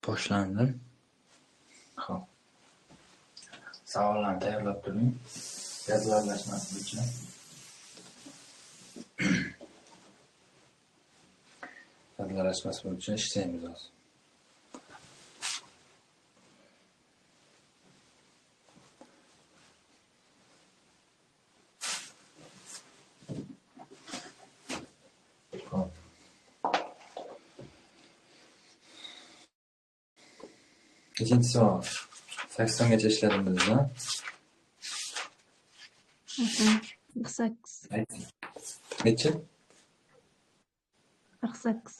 Boshlandi. Xo'p. Savollarni tayyorlab turing. Jadvallashmasi bo'yicha. Jadvallashmasi bo'yicha ishlaymiz hozir. Ikkinchi savol. 80gacha ishladim bizda. 48. Necha? 48.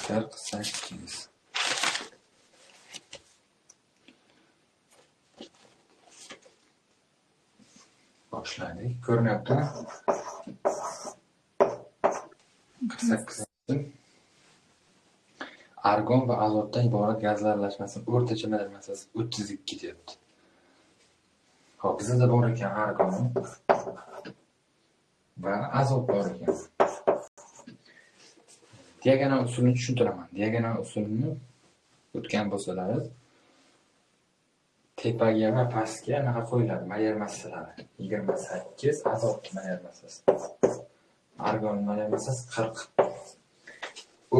48. Boshladik. Ko'rinyaptimi? 48. Argon va azotdan iborat gazlar aralashmasining o'rtacha molar massasi 32 deyapti. Xo'p, bizda bor ekan argon va azot bor ekan. Diagonal usulini tushuntiraman. Diagonal usulini o'tgan bo'lsangiz, tepaga va pastga nima qo'yiladi? Molar massalari 28, azot molar massasi. Argon molar massasi 40.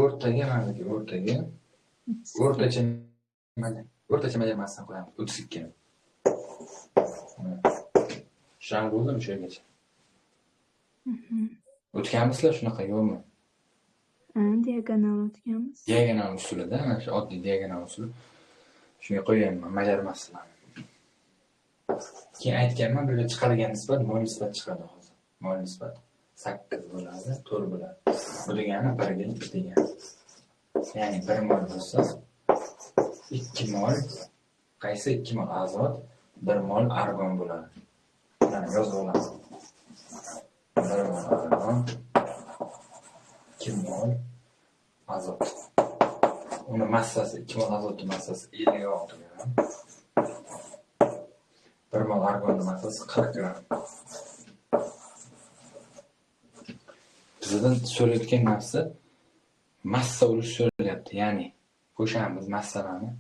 O'rtacha molar massasini qo'yamiz 32. Tushunarli bo'ldimi shu yergacha? O'tganmisizlar shunaqa yo'qmi? Diagonal o'tganmiz. Diagonal usulida, mana shu oddiy diagonal usuli. Shunga qo'yganman molar massalarni. Keyin aytganman, bu yerga chiqadigan nisbat mol nisbat chiqadi hozir. Mol nisbat 8 bo'ladi, 4 bo'ladi. Bu degani 1 ga 2 degani. Ya'ni 1 mol bo'lsa 2 mol qaysi 2 mol azot, 1 mol argon bo'ladi. Mana yozib olamiz. 1 mol argon, 2 mol azot. Uni massasi 2 mol azotning massasi 56 gram. 1 mol argonning massasi 40 gram. Bizdan so'rayotgan narsa massa ulush so'ralyapti. Ya'ni qo'shamiz massalarni.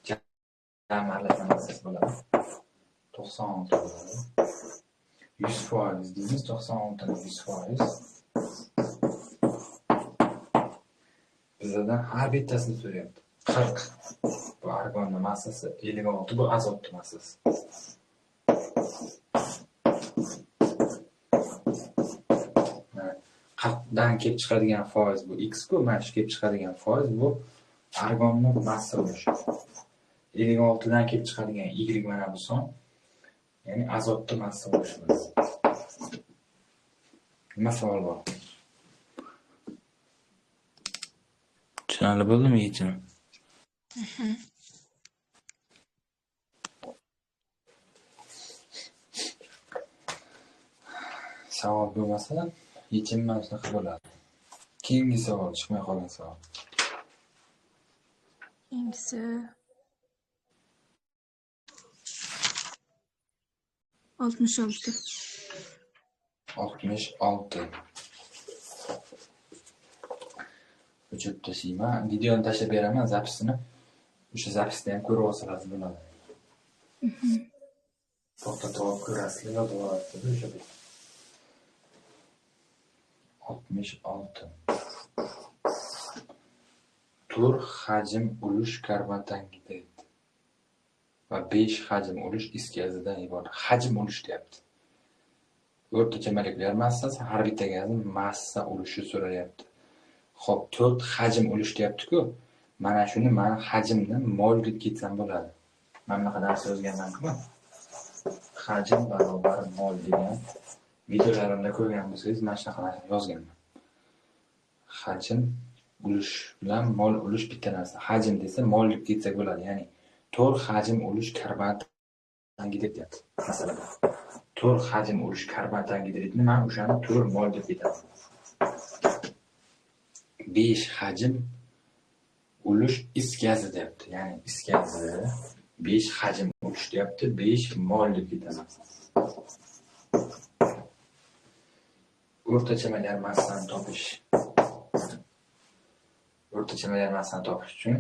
Jami aralashma massasi bo'ladi. 96 bo'ladi. 100% deymiz, 96 ni 100%. Bizdan har bittasini so'rayapti. 40. Bu argonning massasi, 56 bu azotning massasi. Dan kelib chiqadigan foiz bu x ku, mana shu kelib chiqadigan foiz bu argonning massa ulushi. 56 dan kelib chiqadigan y mana bu son, ya'ni azotning massa ulushi. Nima savol bor? Tushunarli bo'ldimi yechim? Savol bo'lmasa, yechim mana shunaqa bo'ladi. Keyingi savol, chiqmay qolgan savol. Keyingisi 66. 66. O'chirib tashlayman. Videoni tashlab beraman, zapisini. O'sha zapisda ham ko'rib olsangiz bo'ladi. To'xtatib olib ko'rasizlar, yozib olasizlar o'sha yerda. 66. Tur hajm ulush karbonangidrid va 5 hajm ulush is gazidan iborat. Hajm ulush deyapti. O'rtacha molekulyar massasi, har bitta gazning massa ulushi so'rayapti. Xo'p, 4 hajm ulush deyapti-ku. Mana shuni men hajmni mol deb ketsam bo'ladi. Men bunaqa narsa yozganman-ku. Hajm barobar mol degan videolarimda ko'rgan bo'lsangiz, mana shunaqa narsa yozganman. Hajm ulush bilan mol ulush bitta narsa. Hajm desa mol deb ketsak bo'ladi. Ya'ni 4 hajm ulush karbonangidrid deyapti. Masalan, 4 hajm ulush karbonangidridni men o'shani 4 mol deb ketaman. 5 hajm ulush is gazi deyapti. Ya'ni is gazi 5 hajm ulush deyapti, 5 mol deb ketaman. O'rtacha molar massani topish. O'rtacha molar massani topish uchun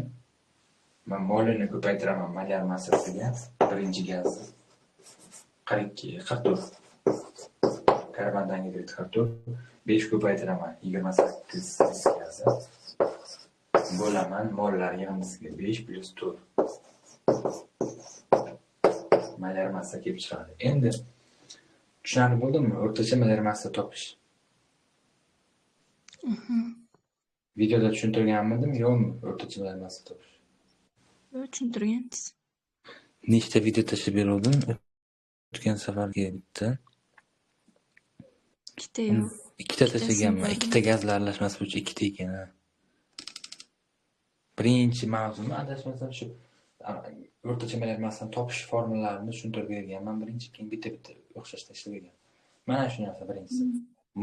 Men molini ko'paytiraman malyar massasiga. Birinchi gaz 42, 44. Karbon angidrid 44. 5 ko'paytiraman 28 is gazi. Bo'laman mollar yig'indisiga 5 plus 4. Malyar massa kelib chiqadi. Endi tushunarli bo'ldimi? O'rtacha malyar massa topish. Videoda tushuntirganmidim, yo'qmi? O'rtacha malyar massa topish. Tushuntirgansiz. Nechta video tashlab berdim? O'tgan safarga bitta. Ikkita yo'q. Ikkita tashlaganman. Ikkita gazlar aralashmasi bo'yicha ikkita ekan. Birinchi mavzum adashmasam shu o'rtacha malyar massani topish formulalarini tushuntirib berganman. Birinchi keyin bitta o'xshash tashlagan. Mana shu narsa birinchisi.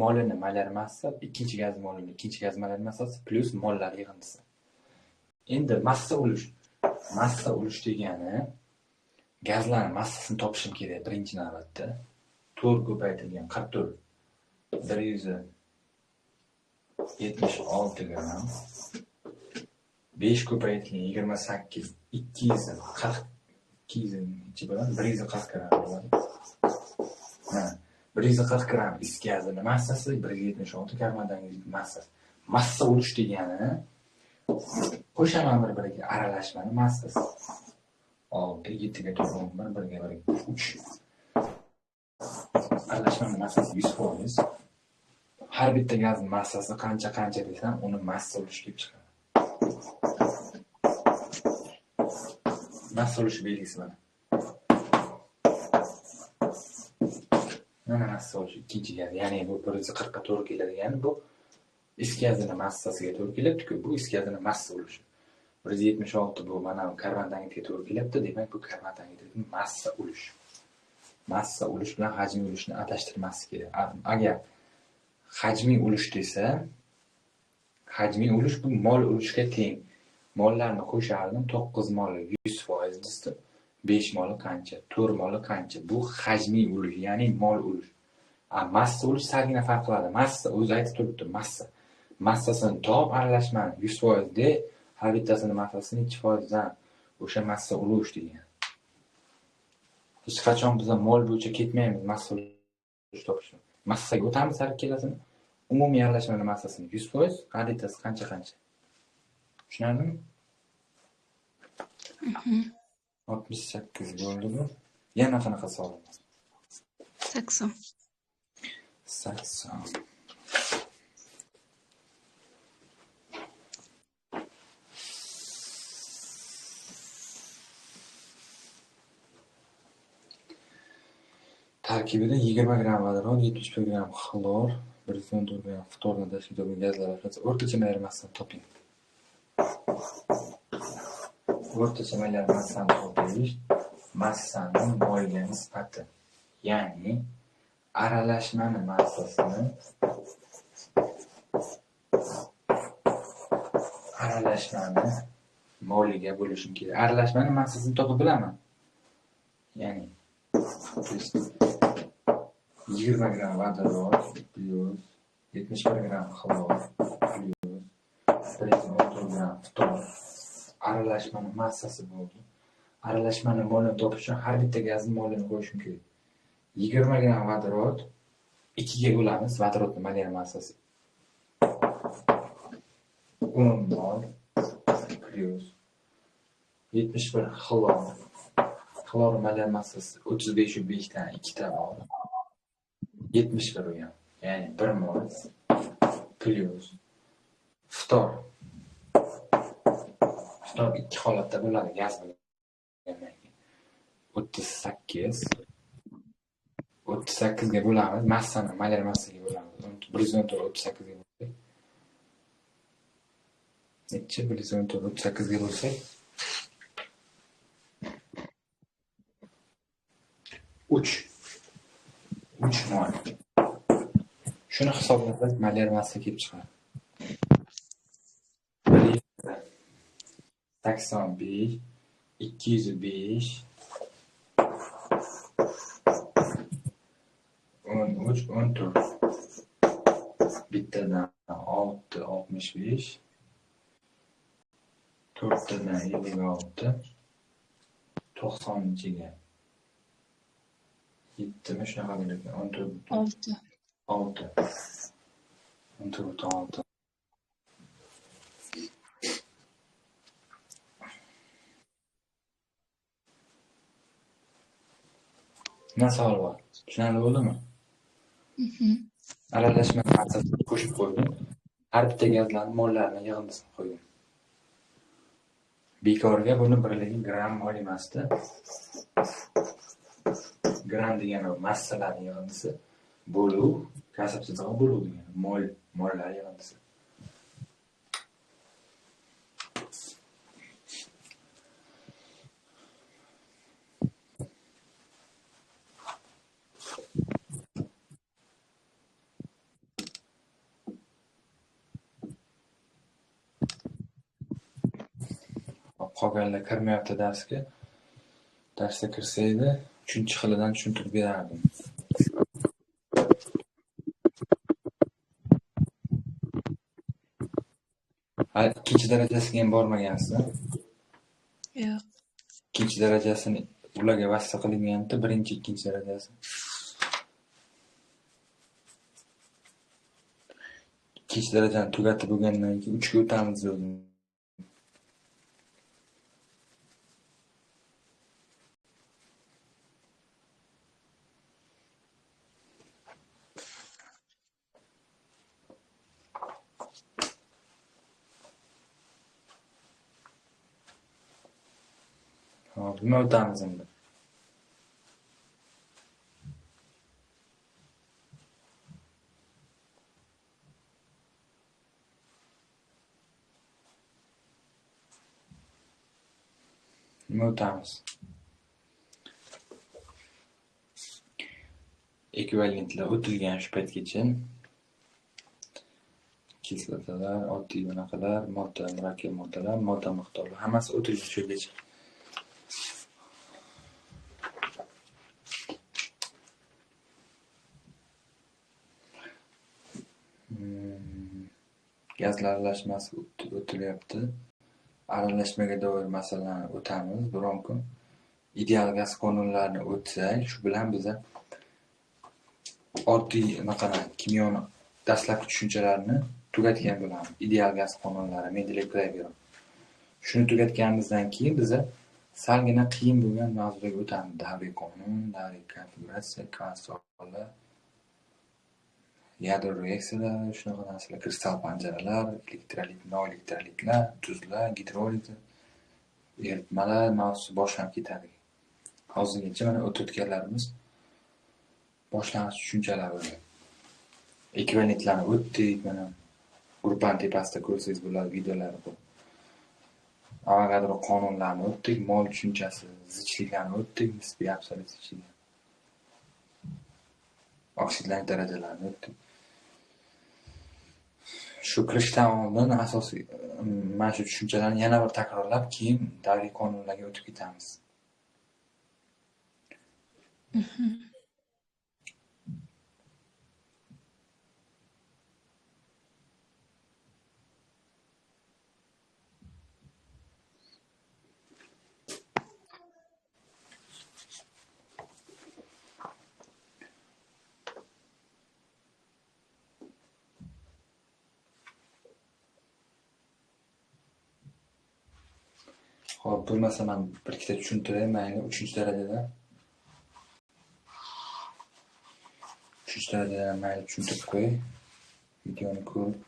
Molini malyar massa, ikkinchi gaz molini, ikkinchi gaz malyar massasi plus mollar yig'indisi. Endi massa ulush. Massa ulush degani gazlarning massasini topishim kerak birinchi navbatda. 4 ko'paytirilgan 44 176 gram. 5 ko'paytirilgan 28 240 240 bilan 140 gram bo'ladi. Mana 140 gram is gazining massasi 176 karbon angidrid massasi. Massa ulush degani qo'shaman bir-biriga aralashmani massasi. 6 7 ga 11 1 ga 3. Aralashmani massasi 100%. Har bitta gazning massasi qancha desam, uni massa ulush deb chiqadi. Massa ulush belgisi mana. Mana massa ulush ikkinchi gaz, ya'ni bu 140 ga to'g'ri keladigan bu is gazining massasiga to'g'ri kelyapti-ku, bu is gazining massa ulushi. 176 bu mana karbon angidridga to'g'ri kelyapti, demak bu karbon angidridning massa ulushi. Massa ulush bilan hajmiy ulushni adashtirmaslik kerak. Agar hajmiy ulush desa, hajmiy ulush bu mol ulushga teng. Mollarni qo'shardim, 9 moli 100% desdim. 5 moli qancha? 4 moli qancha? Bu hajmiy ulush, ya'ni mol ulush. Massa ulush salgina farq qiladi. Massa o'zi aytib turibdi, massa. Massasini top aralashmani 100% de, har bittasining massasini 2% dan o'sha massa ulush degan. Hech qachon biz mol bo'yicha ketmaymiz massa ulush topishni. Massaga o'tamiz har ikkalasini. Umumiy aralashmaning massasini 100%, har bittasi qancha. Tushunarlimi? 68 bo'ldi bu. Yana qanaqa savol? 80. Tarkibida 20 gram vodorod, 71 gram xlor, 114 gram ftorni tashkil etgan gazlar o'rtacha malyar massasini toping. O'rtacha malyar massani topish massaning molga nisbati. Ya'ni aralashmaning massasini aralashmani moliga bo'lishim kerak. Aralashmaning massasini topib bilaman. Ya'ni 20 gram vodorod plus 71 gram xlor plus 114 gram ftor aralashmaning massasi bo'ldi. Aralashmaning molini topish uchun har bitta gazning molini qo'yishim kerak. 20 gram vodorod 2 ga bo'lamiz, vodorodning malyar massasi 10 mol plus 71 xlor. Xlor malyar massasi 35 dan 2 ta bor. 71 u ham. Ya'ni 1 mol plus ftor. Ftor ikki holatda bo'ladi gaz bilan. 38 ga bo'lamiz, massani malyar massaga bo'lamiz. 114 38 ga bo'lsak. Necha 114 38 ga bo'lsak? 3 mol. Shuni hisoblasak malyar massa kelib chiqadi. 85 205 13 14 bittadan 6 65 to'rttadan 56, 90-ga 7mi shunaqa bo'larkan. 14, 6. 6. 14, 6. Misol bor. Tushunarli bo'ldimi? Aralashma massasini qo'shib qo'ydim. Har bitta gazlarni mollarini yig'indisini qo'ydim. Bekorga buni birligi gram mol emasdi. Gram degani massalarning yig'indisi. Bo'luv, kasb chizig'i bo'luv degani mollar yig'indisi. Qolganlar kirmayapti darsga. Darsga kirsa edi, 3-xilidan tushuntirib berardim. Ikkinchi darajasiga ham bormagansiz. Yo'q. Ikkinchi darajasini ularga vassa qilinganida, birinchi, ikkinchi darajasi. Ikkinchi darajani tugatib bo'lgandan keyin 3 ga o'tamiz dedim. Hop, nima o'tamiz endi? Nima o'tamiz? Ekvivalentlar o'tilgan shu paytgacha. Kislotalar, oddiy bunaqalar, modda, murakkab moddalar, modda miqdori hammasi o'tilgan shu yergacha. Gazlar aralashmasi o'tilyapti. Aralashmaga doir masalalarni o'tamiz biron kun. Ideal gaz qonunlarini o'tsak, shu bilan biza oddiy kimyoni dastlabki tushunchalarni tugatgan bo'lamiz. Ideal gaz qonunlari, Mendeleyev graviron. Shuni tugatganimizdan keyin biza salgina qiyin bo'lgan mavzuga o'tamiz. Davriy qonun, davriy konfiguratsiya, kvantsollar, yadro reaksiyalar, shunaqa narsalar, kristal panjaralar, elektrolit, noelektrolitlar, tuzlar, gidroliza, eritmalar mavzusi boshlanib ketadi. Hozirgacha mana o'tayotganlarimiz boshlang'ich tushunchalar bo'ldi. Ekvivalentlarni o'tdik, mana gruppani tepasida ko'rsangiz bo'ladi videolar bor. Avogadro qonunlarini o'tdik, mol tushunchasi, zichliklarni o'tdik, nisbiy absolyut zichlik. Oksidlarning darajalarini o'tdik. Shu kirishdan oldin asosiy mana shu tushunchalarni yana bir takrorlab, keyin davriy qonunlarga o'tib ketamiz. Xo'p, bo'lmasa men bir ikkita tushuntiray, mayli, 3-darajada. 3-darajada mayli tushuntirib qo'y. Videoni ko'rib,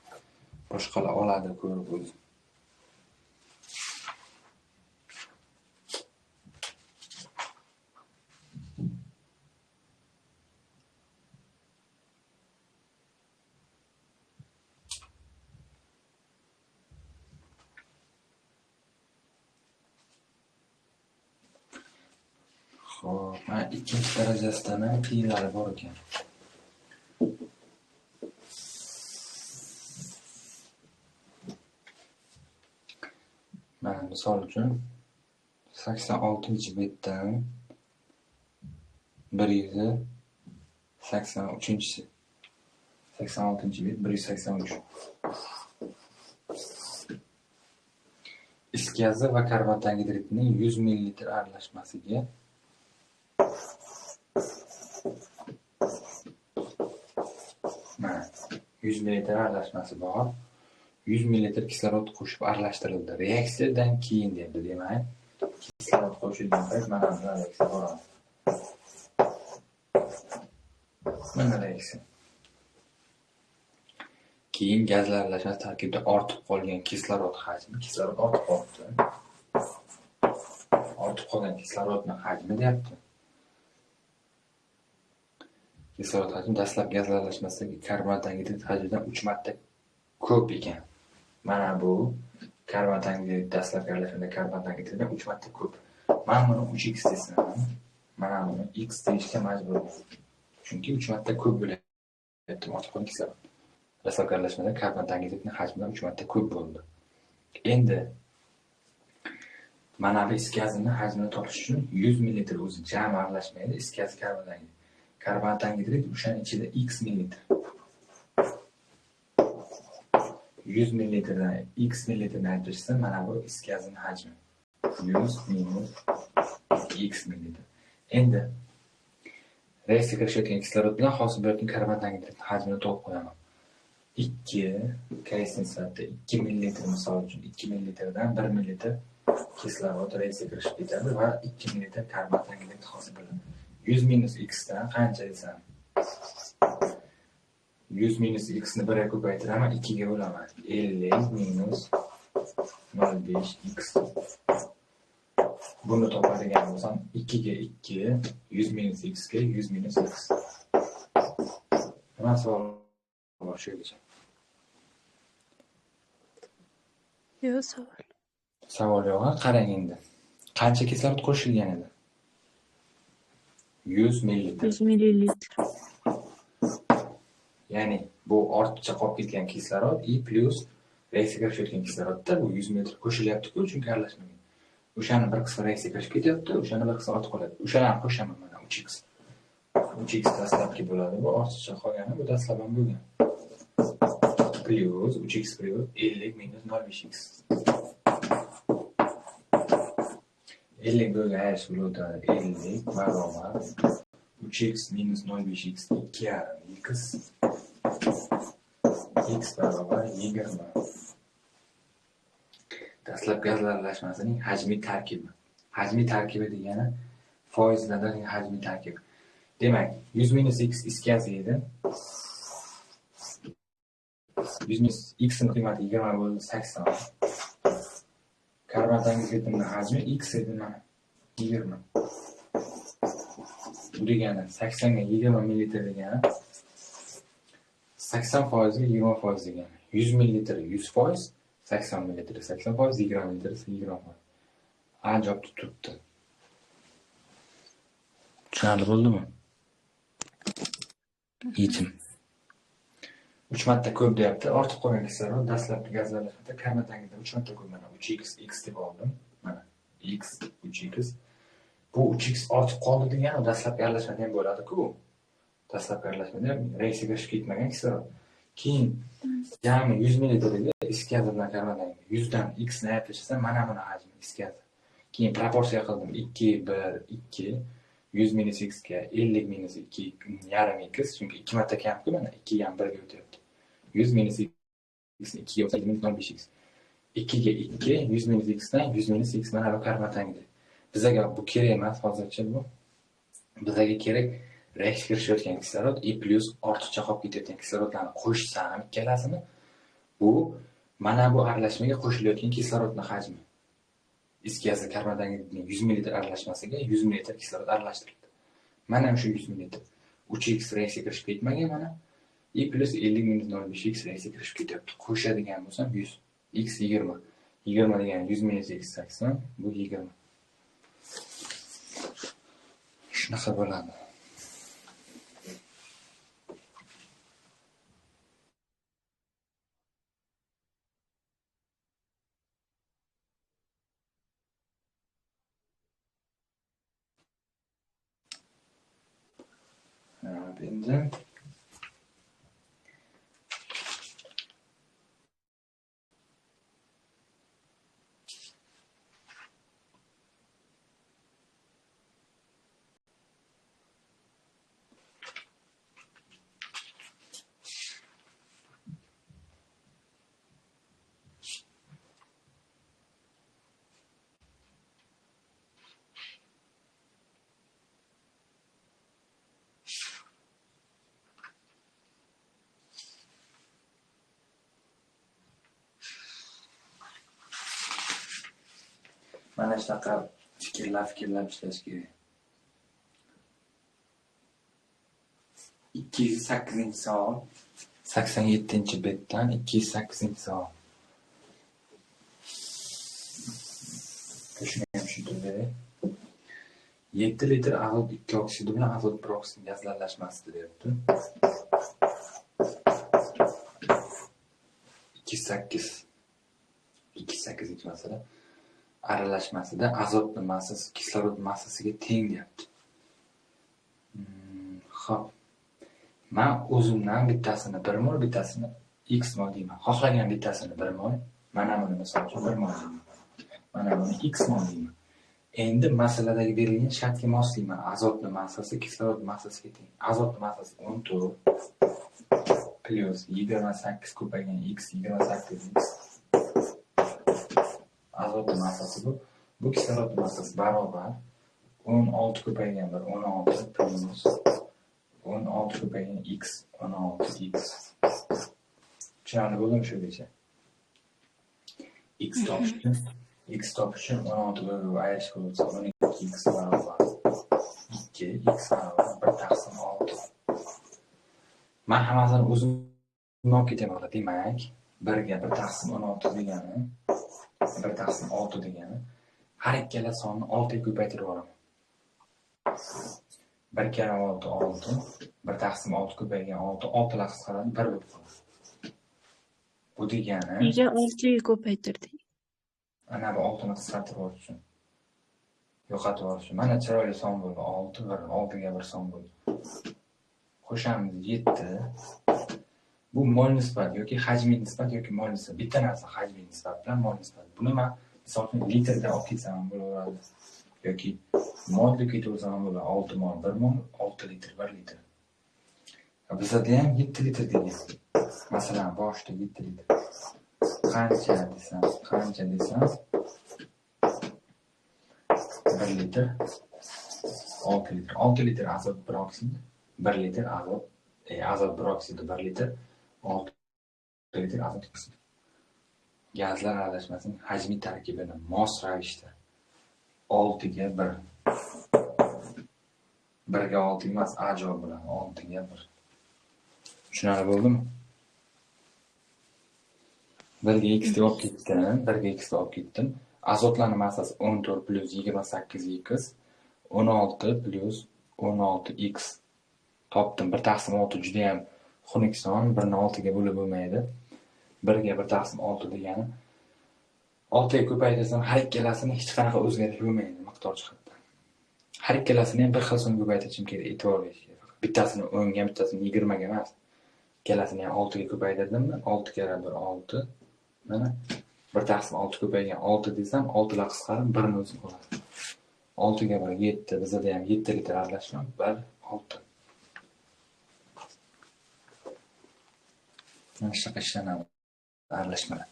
boshqalar oladi ko'rib o'zi. Xo'p, mana 2-darajasidan ham qiyinlari bor ekan. Mana misol uchun 86-betdan 183-si. 86-bet 183. is gazi va karbonat angidridning 100 ml aralashmasiga mana 100 ml aralashmasi bor. 100 ml kislorod qo'shib aralashtirildi. Reaksiyadan keyin deyapti. Demak, kislorod qo'shilgan payt mana bu reaksiya bo'ladi. Mana reaksiya. Keyin gazlar aralashmasi tarkibida ortib qolgan kislorod hajmi, kislorod ortib qolibdi. Ortib qolgan kislorodning hajmi deyapti. Kislorod hajmi dastlab gazlar aralashmasidagi karbonat angidrid hajmidan 3 marta ko'p ekan. Mana bu karbonat angidrid dastlabki aralashmada karbonat angidriddan 3 marta ko'p. Men buni 3x desam, mana buni x deyishga majburman. Chunki 3 marta ko'p bo'lyapti. Ortib qolgan kislorod dastlabki aralashmada karbonat angidridning hajmidan 3 marta ko'p bo'ldi. Endi mana bu is gazining hajmini topish uchun 100 ml o'zi jami aralashmaydi. Is gazi karbonat angidrid o'shaning ichida x millilitr. 100 ml dan x millilitrni ajratsa, mana bu is gazining hajmi. 100 minus x millilitr. Endi reaksiya kirishayotgan kislorod bilan hosil bo'layotgan karbonat angidridning hajmini topib qo'yaman. 2 qaysi nisbatda 2 ml misol uchun 2 ml-dan 1 ml kislorod reaksiya kirishib ketadi va 2 ml karbonat angidrid hosil bo'ladi. 100 minus x dan qancha desam, 100 minus x ni 1 ga ko'paytiraman, 2 ga bo'laman. 50 minus 0.5 x. Buni topadigan bo'lsam 2 ga 2, 100 minus x ga 100 minus x. Nima savol bor shugacha? Yo'q, savol. Savol yo'q. Qarang endi. Qancha kislorod qo'shilgan edi? 100 ml. 100 millilitr. Ya'ni bu ortiqcha qolib ketgan kislorod i plus reaksiya kirishayotgan kislorodda bu 100 ml qo'shilyapti-ku, chunki aralashmagan. O'shani bir qismi reaksiya kirishib ketyapti, o'shani bir qismi ortib qoladi. O'shani ham qo'shaman mana 3x. 3x dastlabki bo'ladi, bu ortiqcha qolgani bu dastlab ham bo'lgan. Plus 3x plus 50 minus 0.5x. 50 bo'lgan ayirish bo'ladi. 50 barobar 3x minus 0.5x 2,5x. X barobar 20. Dastlab gazlar aralashmasining hajmiy tarkibi. Hajmiy tarkibi degani foizlardagi hajmiy tarkibi. Demak, 100 minus x is gazi edi. 100 minus x ning qiymati 20 bo'ldi, 80. Karbonat angidridning hajmi x edi, mana 20. Bu degani 80 ga 20 ml degani 80% ga 20% degani. 100 ml 100%, 80 ml 80%, 20 ml 20%. Ajob turibdi. Tushunarli bo'ldimi? Yechim. 3 marta ko'p deyapti. Ortib qolgan kislorod dastlabki gazlar aralashmada karbonat angidrid 3 marta ko'p. Mana 3x x deb oldim. Mana x 3x. Bu 3x ortib qoldi degani dastlabki aralashmada ham bo'ladi-ku. Dastlabki aralashmada ham reaksiya kirishib ketmagan kislorod. Keyin jami 100 ml ga is gazi bilan karbonat angidrid 100 dan x ni aytishsa, mana buni hajmi is gazi. Keyin proporsiya qildim. 2 1 2 100 minus x ga 50 minus 2 yarim x, chunki 2 marta kam-ku, mana 2 ham 1 ga o'tyapti. 100 minus x ni 2 ga o'tadi, minus 0.5x. 2 ga 2, 100 minus x dan 100 minus x, mana bu karbonat angidrid. Bizga bu kerak emas hozircha bu. Bizga kerak reaksiya kirishayotgan kislorod i plus ortiqcha qolib ketayotgan kislorodlarni qo'shsam ikkalasini, bu mana bu aralashmaga qo'shilayotgan kislorodning hajmi. Is gazi karbonat angidridning 100 ml aralashmasiga 100 ml kislorod aralashtirildi. Mana shu 100 ml 3x reaksiya kirishib ketmagan, mana i plus 50 minus 0.5x reaksiya kirishib ketyapti. Qo'shadigan bo'lsam 100, x 20. 20 degani 100 minus x 80, bu 20. Shunaqa bo'ladi. Endi Mana shunaqa fikrlab ishlash kerak. 208-savol. 87-betdan 208-savol. Shuni ham tushuntirib 7 litr azot 2 oksidi bilan azot 1 oksid gazlar aralashmasida deyapti. 2.8 masala aralashmasida azotning massasi kislorod massasiga teng deyapti. Xo'p. Men o'zimdan bittasini 1 mol, bittasini x mol deyman. Xohlagan bittasini 1 mol, mana buni misol uchun 1 mol deyman. Mana buni x mol deyman. Endi masaladagi berilgan shartga moslayman. Azotning massasi kislorod massasiga teng. Azotning massasi 14 plus 28 ko'paygan x 28x. Azotning massasi bu kislorod massasi barobar 16 ko'paygan 1 16 plus 16 ko'paygan x 16x. Tushunarli bo'ldimi shu bo'yicha? X topishim 16 ga ayirish bo'lsa 12x barobar 2 x barobar 1 taqsim 6. Men hammasini o'zim olib ketaman. Demak, 1 ga 1 taqsim 16 degani 1 taqsim 6 degani har ikkala sonni 6 ga ko'paytirib yuboraman. 1 kara 6 6, 1 taqsim 6 ko'paygan 6, 6 la qisqaradi 1 bo'lib qoladi. Bu degani Nega 6 ga ko'paytirding? ana bu 6 ni qisqartirib yuborish uchun. Yo'qotib yuborish uchun. Mana chiroyli son bo'ldi. 6 1 6 ga 1 son bo'ldi. Qo'shamiz 7. Bu mol nisbat yoki hajmiy nisbat yoki mol nisbat. Bitta narsa hajmiy nisbat bilan mol nisbat. Buni men misol uchun litrda olib ketsam bo'laveradi. Yoki molga ketaversam ham bo'ladi. 6 mol 1 mol, 6 litr 1 litr. Bizda ham 7 litr degan. Masalan, boshda 7 litr. Qancha desam 1 litr 6 litr. 6 litr azot 1 oksid, 1 litr azot, azot 1 oksid 1 litr, 6 litr azot oksid. Gazlar aralashmasining hajmiy tarkibini mos ravishda 6 ga 1. 1 ga 6 emas, A javob bo'ladi. 6 ga 1. Tushunarli bo'ldimi? 1 ga x deb olib ketdim. 1 ga x deb olib ketdim. Azotlarning massasi 14 plus 28x 16 plus 16x. Topdim. 1 taqsim 6 juda ham xunuk son. 1 ni 6 ga bo'lib bo'lmaydi. 1 ga 1 taqsim 6 degani 6 ga ko'paytirsam har ikkalasini hech qanaqa o'zgarish bo'lmaydi miqdor jihatdan. Har ikkalasini ham bir xil so'm ko'paytirishim kerak, e'tibor berish kerak. Bittasini 10 ga, bittasini 20 ga emas. Ikkalasini ham 6 ga ko'paytirdimmi? 6 kara 1 6. Mana 1 taqsim 6 ko'paygan 6 desam 6 la qisqarib 1 ni o'zi qoladi. 6 ga 1 7. Bizda ham 7 litr aralashma 1 6. Mana shunaqa ishlanadi aralashmalar.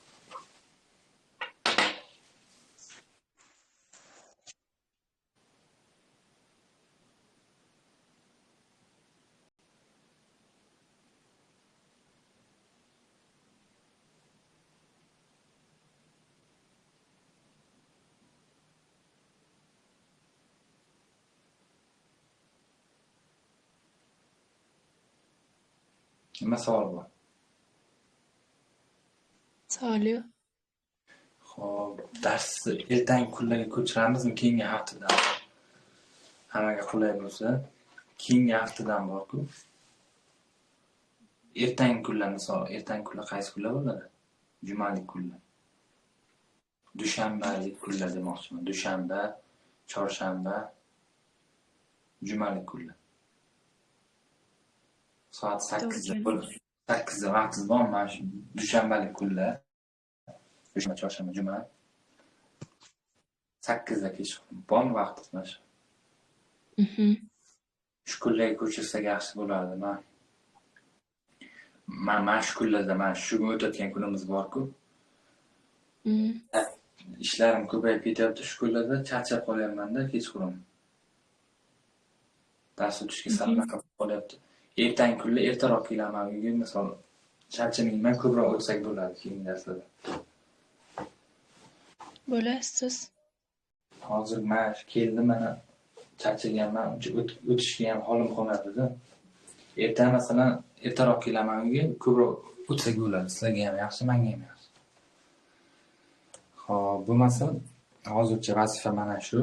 Nima savol bor? Savol yo'q. Xo'p, darsni ertangi kunlarga ko'chiramizmi? Keyingi haftadan. Hammaga qulay bo'lsa, keyingi haftadan bor-ku. Ertangi kunlar misol, ertangi kunlar qaysi kunlar bo'ladi? Jumalik kunlar. Dushanbalik kunlar demoqchiman. Dushanba, chorshanba, jumalik kunlar. Soat 8 da bo'ladi. 8 da vaqtingiz bormi? Mana shu dushanbalik kunlar. Dushanba, chorshanba, juma. 8 da kechqurun. Bormi vaqtingiz mana shu? Shu kunlarga ko'chirsak yaxshi bo'lardi. Men shu kunlarda mana shu o'tayotgan kunimiz bor-ku. Ishlarim ko'payib ketyapti shu kunlarda, charchab qolyapman-da kechqurun. Dars o'tishga sal qolyapti. Ertangi kunlar ertaroq kelaman uyga, misol charchamayman, ko'proq o'tsak bo'ladi keyingi darslarda. Bo'lasiz. hozir mana keldim, mana charchaganman, uncha o'tishga ham holim qolmadi-da. Erta masalan, ertaroq kelaman uyga, ko'proq o'tsak bo'ladi. Sizlarga ham yaxshi, menga ham yaxshi. Xo'p, bo'lmasa hozircha vazifa mana shu.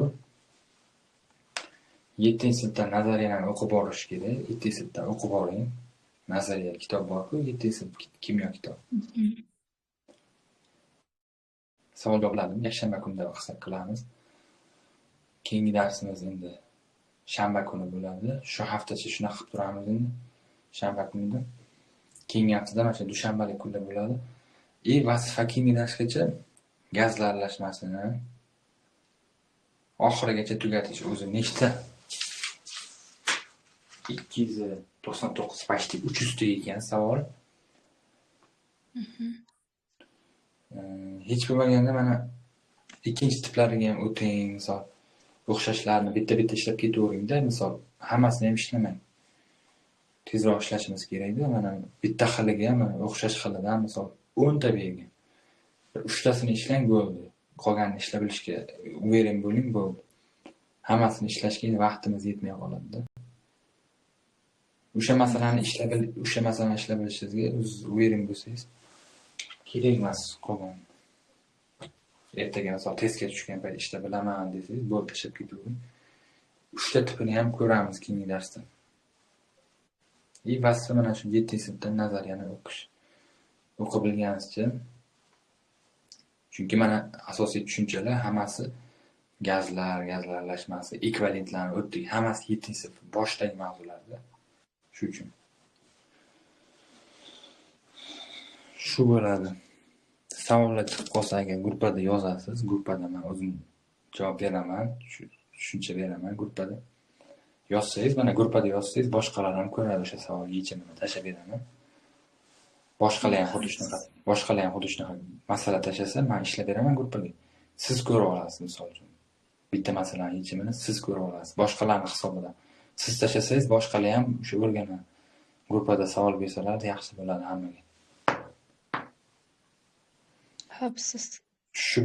7-sinfdan nazariyani o'qib borish kerak. 7-sinfdan o'qib boring. Nazariya kitob bor-ku, 7-sinf kimyo kitob. Savol javoblarni yakshanba kunida hisob qilamiz. Keyingi darsimiz endi shanba kuni bo'ladi. Shu haftacha shunaqa qilib turamiz endi. Shanba kunida. Keyingi haftada mana shu dushanbalik kunda bo'ladi. Vazifa keyingi darsgacha gazlar aralashmasini oxirigacha tugatish o'zi nechta? 299 почти 300 ekan savol. Hech bo'lmaganda mana ikkinchi tiplariga ham o'ting, misol o'xshashlarni bitta-bitta ishlab ketaveringda, misol hammasini ham ishlamang. Tezroq ishlashimiz kerak-da, mana bitta xiliga ham o'xshash xilidan misol 10 ta bergan. 3 tasini ishlang bo'ldi. Qolganini ishlab bilishga uvering bo'ling bo'ldi. Hammasini ishlashga vaqtimiz yetmay qoladi-da. O'sha masalani ishlab bilishingizga uvering bo'lsangiz kerak emas qolgan. Ertaga misol testga tushgan payt ishlab bilaman desangiz, bo'ldi, tashlab ketavering. 3 ta tipini ham ko'ramiz keyingi darsda. Vazifa mana shu 7-sinfdan nazariyani o'qish. O'qib bilganingizcha. Chunki mana asosiy tushunchalar hammasi gazlar aralashmasi, ekvivalentlarni o'tdik. Hammasi 7-sinf boshdagi mavzularda. Shu uchun. Shu bo'ladi. Savollar chiqib qolsa agar gruppada yozasiz, gruppada men o'zim javob beraman, tushuncha beraman gruppada. Yozsangiz, mana gruppada yozsangiz, boshqalar ham ko'radi o'sha savol yechimini tashlab beraman. Boshqalar ham xuddi shunaqa masala tashlasa, men ishlab beraman gruppaga. Siz ko'rib olasiz, misol uchun. Bitta masalaning yechimini siz ko'rib olasiz, boshqalarning hisobidan. Siz tashlasangiz, boshqalar ham o'sha o'rganadi. Gruppada savol bersalar yaxshi bo'ladi hammaga. Hapsiz. Shu